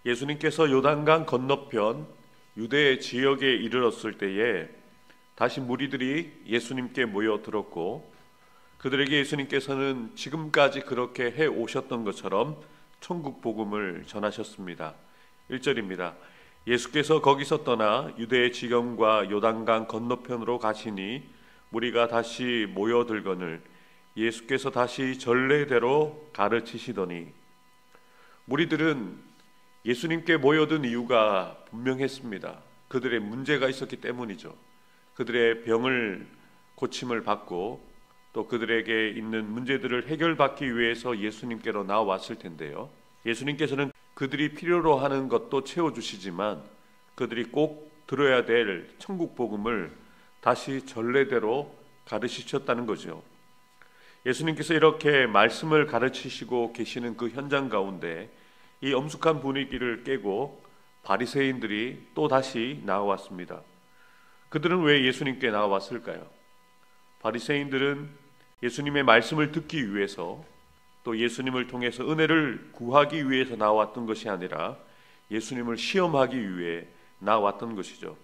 예수님께서 요단강 건너편 유대 지역에 이르렀을 때에 다시 무리들이 예수님께 모여들었고, 그들에게 예수님께서는 지금까지 그렇게 해 오셨던 것처럼 천국 복음을 전하셨습니다. 1절입니다. 예수께서 거기서 떠나 유대의 지경과 요단강 건너편으로 가시니 무리가 다시 모여들거늘 예수께서 다시 전례대로 가르치시더니. 무리들은 예수님께 모여든 이유가 분명했습니다. 그들의 문제가 있었기 때문이죠. 그들의 병을 고침을 받고 또 그들에게 있는 문제들을 해결받기 위해서 예수님께로 나왔을 텐데요. 예수님께서는 그들이 필요로 하는 것도 채워주시지만 그들이 꼭 들어야 될 천국 복음을 다시 전례대로 가르치셨다는 거죠. 예수님께서 이렇게 말씀을 가르치시고 계시는 그 현장 가운데 이 엄숙한 분위기를 깨고 바리새인들이 또 다시 나와왔습니다. 그들은 왜 예수님께 나와왔을까요? 바리새인들은 예수님의 말씀을 듣기 위해서 또 예수님을 통해서 은혜를 구하기 위해서 나왔던 것이 아니라 예수님을 시험하기 위해 나왔던 것이죠.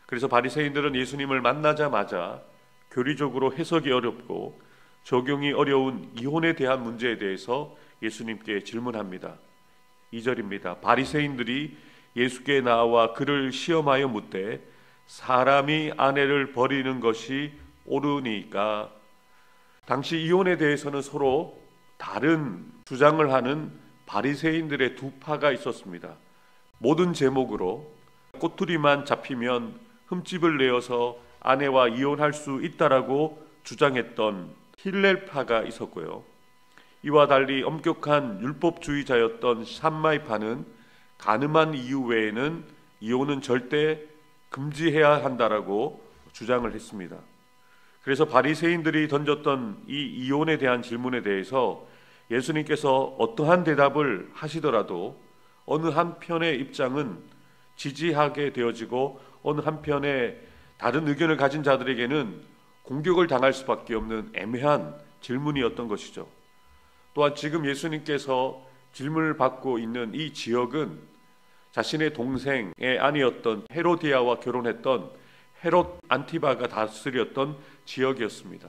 그래서 바리새인들은 예수님을 만나자마자 교리적으로 해석이 어렵고 적용이 어려운 이혼에 대한 문제에 대해서 예수님께 질문합니다. 2절입니다. 바리새인들이 예수께 나와 그를 시험하여 묻되 사람이 아내를 버리는 것이 옳으니까. 당시 이혼에 대해서는 서로 다른 주장을 하는 바리새인들의 두 파가 있었습니다. 모든 제목으로 꼬투리만 잡히면 흠집을 내어서 아내와 이혼할 수 있다라고 주장했던 힐렐파가 있었고요. 이와 달리 엄격한 율법주의자였던 샴마이파는 가늠한 이유 외에는 이혼은 절대 금지해야 한다라고 주장을 했습니다. 그래서 바리새인들이 던졌던 이 이혼에 대한 질문에 대해서 예수님께서 어떠한 대답을 하시더라도 어느 한편의 입장은 지지하게 되어지고 어느 한편의 다른 의견을 가진 자들에게는 공격을 당할 수밖에 없는 애매한 질문이었던 것이죠. 또한 지금 예수님께서 질문을 받고 있는 이 지역은 자신의 동생의 아내였던 헤로디아와 결혼했던 헤롯 안티바가 다스렸던 지역이었습니다.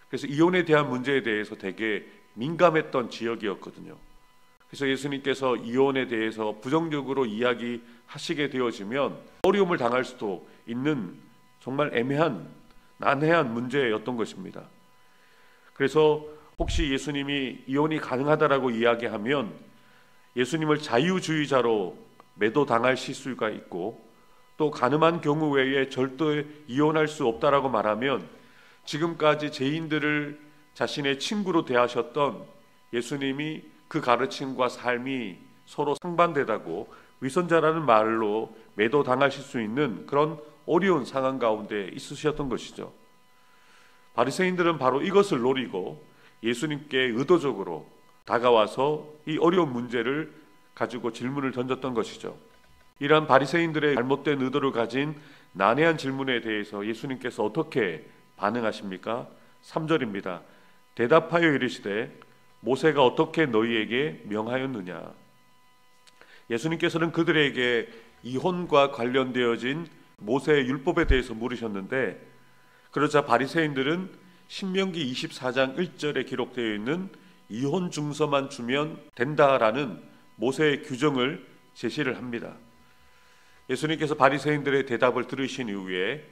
그래서 이혼에 대한 문제에 대해서 되게 민감했던 지역이었거든요. 그래서 예수님께서 이혼에 대해서 부정적으로 이야기하시게 되어지면 어려움을 당할 수도 있는 정말 애매한 난해한 문제였던 것입니다. 그래서 혹시 예수님이 이혼이 가능하다라고 이야기하면 예수님을 자유주의자로 매도당할 시수가 있고, 또 가늠한 경우 외에 절대 이혼할 수 없다라고 말하면 지금까지 죄인들을 자신의 친구로 대하셨던 예수님이 그 가르침과 삶이 서로 상반되다고 위선자라는 말로 매도당하실 수 있는 그런 어려운 상황 가운데 있으셨던 것이죠. 바리새인들은 바로 이것을 노리고 예수님께 의도적으로 다가와서 이 어려운 문제를 가지고 질문을 던졌던 것이죠. 이러한 바리새인들의 잘못된 의도를 가진 난해한 질문에 대해서 예수님께서 어떻게 반응하십니까? 3절입니다. 대답하여 이르시되 모세가 어떻게 너희에게 명하였느냐. 예수님께서는 그들에게 이혼과 관련되어진 모세의 율법에 대해서 물으셨는데, 그러자 바리새인들은 신명기 24장 1절에 기록되어 있는 이혼 증서만 주면 된다라는 모세의 규정을 제시를 합니다. 예수님께서 바리새인들의 대답을 들으신 이후에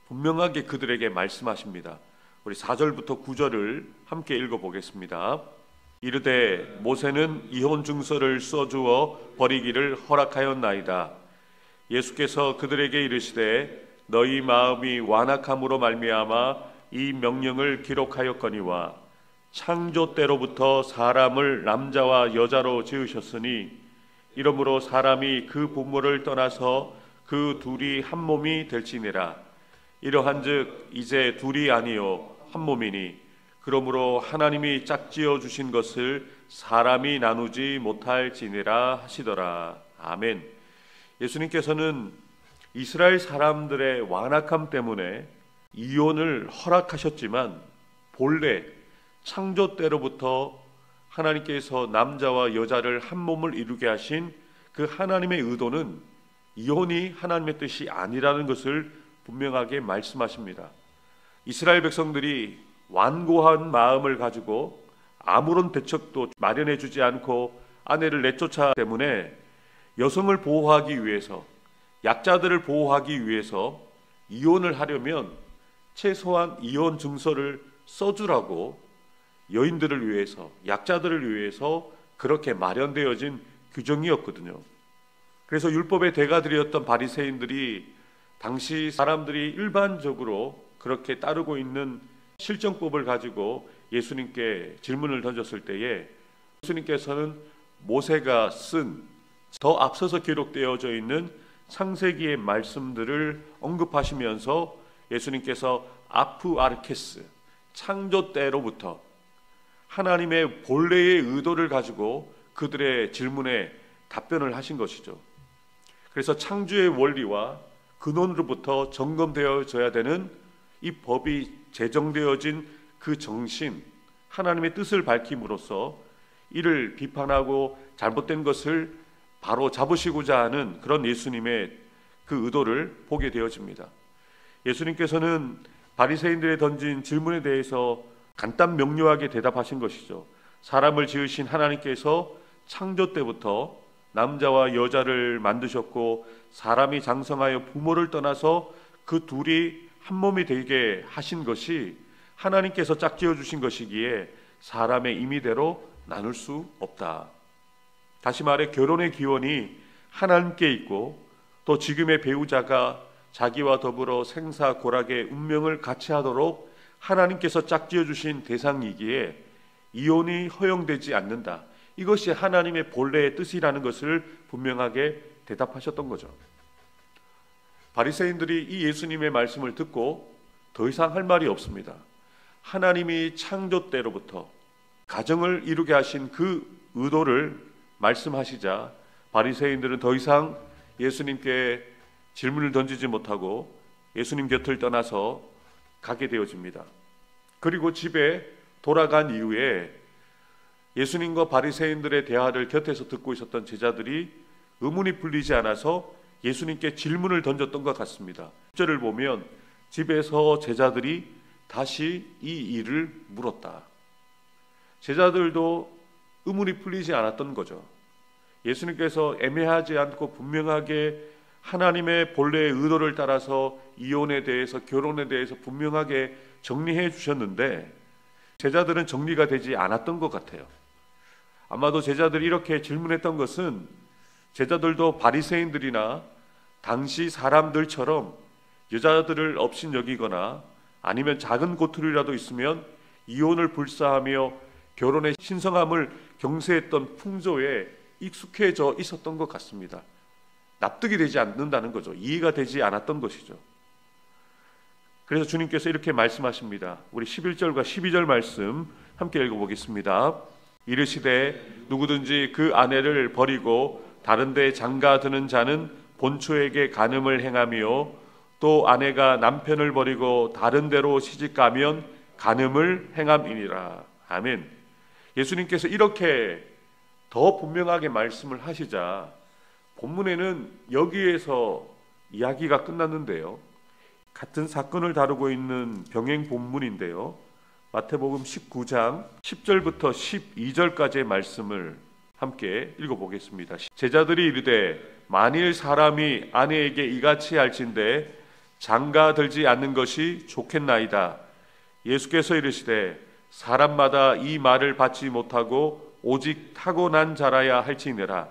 분명하게 그들에게 말씀하십니다. 우리 4절부터 9절을 함께 읽어보겠습니다. 이르되 모세는 이혼 증서를 써주어 버리기를 허락하였나이다. 예수께서 그들에게 이르시되 너희 마음이 완악함으로 말미암아 이 명령을 기록하였거니와 창조 때로부터 사람을 남자와 여자로 지으셨으니 이러므로 사람이 그 부모를 떠나서 그 둘이 한 몸이 될지니라. 이러한즉 이제 둘이 아니요 한 몸이니 그러므로 하나님이 짝지어 주신 것을 사람이 나누지 못할지니라 하시더라. 아멘. 예수님께서는 이스라엘 사람들의 완악함 때문에 이혼을 허락하셨지만 본래 창조 때로부터 하나님께서 남자와 여자를 한 몸을 이루게 하신 그 하나님의 의도는 이혼이 하나님의 뜻이 아니라는 것을 분명하게 말씀하십니다. 이스라엘 백성들이 완고한 마음을 가지고 아무런 대책도 마련해 주지 않고 아내를 내쫓아 때문에 여성을 보호하기 위해서, 약자들을 보호하기 위해서 이혼을 하려면 최소한 이혼 증서를 써주라고 여인들을 위해서, 약자들을 위해서 그렇게 마련되어진 규정이었거든요. 그래서 율법의 대가들이었던 바리새인들이 당시 사람들이 일반적으로 그렇게 따르고 있는 실정법을 가지고 예수님께 질문을 던졌을 때에 예수님께서는 모세가 쓴 더 앞서서 기록되어져 있는 창세기의 말씀들을 언급하시면서 예수님께서 아프아르케스, 창조 때로부터 하나님의 본래의 의도를 가지고 그들의 질문에 답변을 하신 것이죠. 그래서 창조의 원리와 근원으로부터 점검되어져야 되는 이 법이 제정되어진 그 정신, 하나님의 뜻을 밝힘으로써 이를 비판하고 잘못된 것을 바로 잡으시고자 하는 그런 예수님의 그 의도를 보게 되어집니다. 예수님께서는 바리새인들이 던진 질문에 대해서 간단 명료하게 대답하신 것이죠. 사람을 지으신 하나님께서 창조 때부터 남자와 여자를 만드셨고 사람이 장성하여 부모를 떠나서 그 둘이 한 몸이 되게 하신 것이 하나님께서 짝지어 주신 것이기에 사람의 임의대로 나눌 수 없다. 다시 말해 결혼의 기원이 하나님께 있고 또 지금의 배우자가 자기와 더불어 생사고락의 운명을 같이 하도록 하나님께서 짝지어 주신 대상이기에 이혼이 허용되지 않는다. 이것이 하나님의 본래의 뜻이라는 것을 분명하게 대답하셨던 거죠. 바리새인들이 이 예수님의 말씀을 듣고 더 이상 할 말이 없습니다. 하나님이 창조 때로부터 가정을 이루게 하신 그 의도를 말씀하시자 바리새인들은 더 이상 예수님께 질문을 던지지 못하고 예수님 곁을 떠나서 가게 되어집니다. 그리고 집에 돌아간 이후에 예수님과 바리새인들의 대화를 곁에서 듣고 있었던 제자들이 의문이 풀리지 않아서 예수님께 질문을 던졌던 것 같습니다. 10절을 보면 집에서 제자들이 다시 이 일을 물었다. 제자들도 의문이 풀리지 않았던 거죠. 예수님께서 애매하지 않고 분명하게 하나님의 본래의 의도를 따라서 이혼에 대해서, 결혼에 대해서 분명하게 정리해 주셨는데 제자들은 정리가 되지 않았던 것 같아요. 아마도 제자들이 이렇게 질문했던 것은 제자들도 바리새인들이나 당시 사람들처럼 여자들을 업신여기거나 아니면 작은 고통이라도 있으면 이혼을 불사하며 결혼의 신성함을 경세했던 풍조에 익숙해져 있었던 것 같습니다. 납득이 되지 않는다는 거죠. 이해가 되지 않았던 것이죠. 그래서 주님께서 이렇게 말씀하십니다. 우리 11절과 12절 말씀 함께 읽어보겠습니다. 이르시되 누구든지 그 아내를 버리고 다른 데 장가드는 자는 본초에게 간음을 행하며 또 아내가 남편을 버리고 다른 데로 시집가면 간음을 행함이니라. 아멘. 예수님께서 이렇게 더 분명하게 말씀을 하시자 본문에는 여기에서 이야기가 끝났는데요. 같은 사건을 다루고 있는 병행 본문인데요. 마태복음 19장 10절부터 12절까지의 말씀을 함께 읽어보겠습니다. 제자들이 이르되 만일 사람이 아내에게 이같이 할진대 장가들지 않는 것이 좋겠나이다. 예수께서 이르시되 사람마다 이 말을 받지 못하고 오직 타고난 자라야 할지니라.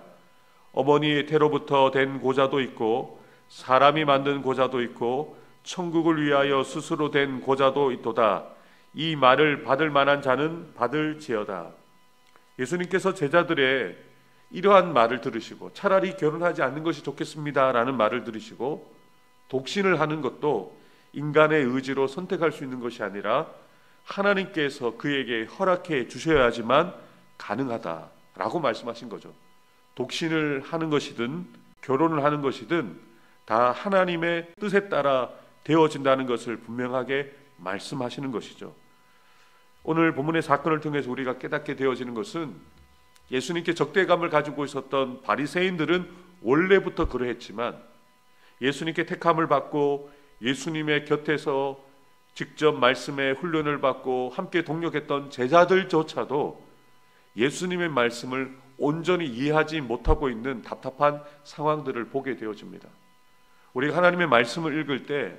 어머니의 태로부터 된 고자도 있고 사람이 만든 고자도 있고 천국을 위하여 스스로 된 고자도 있도다. 이 말을 받을 만한 자는 받을지어다. 예수님께서 제자들의 이러한 말을 들으시고 차라리 결혼하지 않는 것이 좋겠습니다 라는 말을 들으시고 독신을 하는 것도 인간의 의지로 선택할 수 있는 것이 아니라 하나님께서 그에게 허락해 주셔야지만 가능하다라고 말씀하신 거죠. 독신을 하는 것이든 결혼을 하는 것이든 다 하나님의 뜻에 따라 되어진다는 것을 분명하게 말씀하시는 것이죠. 오늘 본문의 사건을 통해서 우리가 깨닫게 되어지는 것은 예수님께 적대감을 가지고 있었던 바리새인들은 원래부터 그러했지만 예수님께 택함을 받고 예수님의 곁에서 직접 말씀의 훈련을 받고 함께 동역했던 제자들조차도 예수님의 말씀을 온전히 이해하지 못하고 있는 답답한 상황들을 보게 되어집니다. 우리가 하나님의 말씀을 읽을 때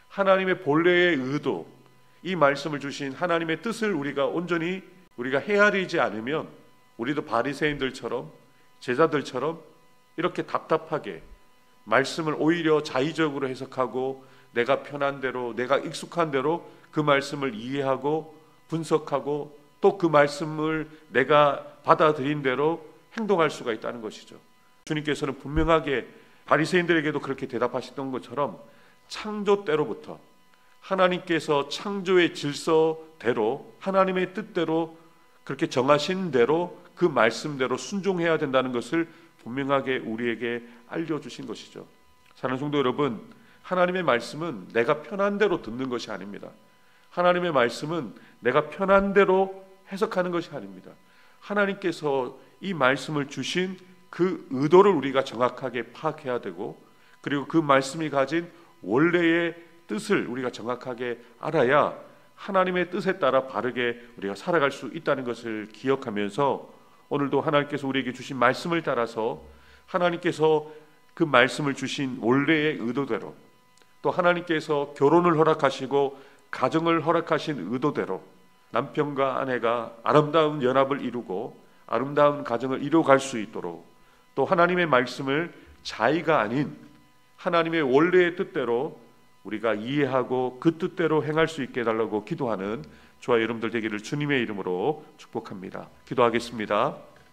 하나님의 본래의 의도, 이 말씀을 주신 하나님의 뜻을 우리가 헤아리지 않으면 우리도 바리새인들처럼 제자들처럼 이렇게 답답하게 말씀을 오히려 자의적으로 해석하고 내가 편한 대로, 내가 익숙한 대로 그 말씀을 이해하고 분석하고 또 그 말씀을 내가 받아들인 대로 행동할 수가 있다는 것이죠. 주님께서는 분명하게 바리새인들에게도 그렇게 대답하셨던 것처럼 창조 때로부터 하나님께서 창조의 질서대로 하나님의 뜻대로 그렇게 정하신 대로 그 말씀대로 순종해야 된다는 것을 분명하게 우리에게 알려주신 것이죠. 사랑하는 성도 여러분, 하나님의 말씀은 내가 편한 대로 듣는 것이 아닙니다. 하나님의 말씀은 내가 편한 대로 해석하는 것이 아닙니다. 하나님께서 이 말씀을 주신 그 의도를 우리가 정확하게 파악해야 되고, 그리고 그 말씀이 가진 원래의 뜻을 우리가 정확하게 알아야 하나님의 뜻에 따라 바르게 우리가 살아갈 수 있다는 것을 기억하면서 오늘도 하나님께서 우리에게 주신 말씀을 따라서 하나님께서 그 말씀을 주신 원래의 의도대로, 또 하나님께서 결혼을 허락하시고 가정을 허락하신 의도대로 남편과 아내가 아름다운 연합을 이루고 아름다운 가정을 이루어갈 수 있도록, 또 하나님의 말씀을 자의가 아닌 하나님의 원래의 뜻대로 우리가 이해하고 그 뜻대로 행할 수 있게 해달라고 기도하는 저와 여러분들 되기를 주님의 이름으로 축복합니다. 기도하겠습니다.